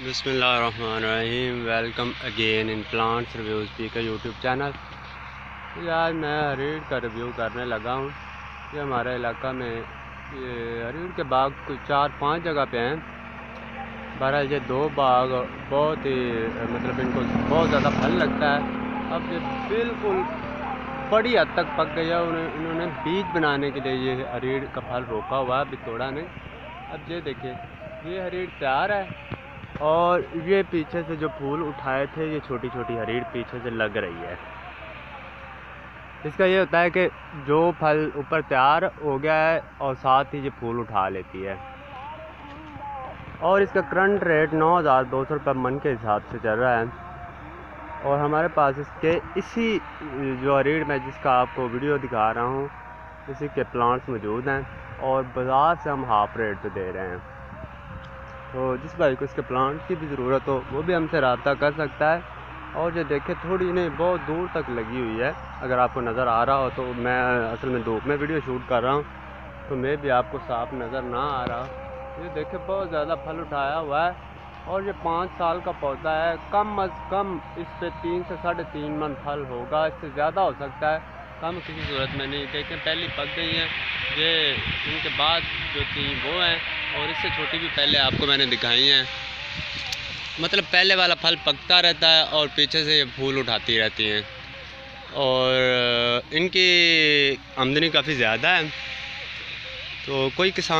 बिस्मिल्लाहिर्रहमानिर्रहीम। Welcome again in plants reviews P का YouTube channel. आज मैं हरीड़ का रिव्यू करने लगा हूँ। ये हमारे इलाका में ये हरीड़ के बाग कुछ 4-5 जगह पे हैं। बहरहाल ये 2 बाग बहुत ही मतलब इनको बहुत ज़्यादा फल लगता है। अब ये बिल्कुल बड़ी हद तक पक गई है। इन्होंने बीज बनाने के लिए ये हरीड़ का फल रोका हुआ है, अभी तोड़ा नहीं। अब ये देखिए, ये हरीड़ तैयार है और ये पीछे से जो फूल उठाए थे, ये छोटी छोटी हरीड़ पीछे से लग रही है। इसका ये होता है कि जो फल ऊपर तैयार हो गया है और साथ ही ये फूल उठा लेती है। और इसका करंट रेट 9,200 रुपये मन के हिसाब से चल रहा है। और हमारे पास इसके इसी जो हरीड़ में जिसका आपको वीडियो दिखा रहा हूँ, इसी के प्लांट्स मौजूद हैं और बाज़ार से हम हाफ़ रेट पे दे रहे हैं। तो जिस भाई को इसके प्लांट की भी ज़रूरत हो वो भी हमसे रब्ता कर सकता है। और ये देखें, थोड़ी नहीं बहुत दूर तक लगी हुई है। अगर आपको नज़र आ रहा हो तो मैं असल में धूप में वीडियो शूट कर रहा हूँ तो मैं भी आपको साफ नज़र ना आ रहा। ये देखें, बहुत ज़्यादा फल उठाया हुआ है और ये 5 साल का पौधा है। कम अज़ कम इस पर 3 से 3.5 मन फल होगा, इससे ज़्यादा हो सकता है, कम किसी सूरत में नहीं। देखें, पहली पक गई हैं ये, इनके बाद जो थी वो हैं और इससे छोटी भी पहले आपको मैंने दिखाई हैं। मतलब पहले वाला फल पकता रहता है और पीछे से ये फूल उठाती रहती हैं और इनकी आमदनी काफ़ी ज़्यादा है। तो कोई किसान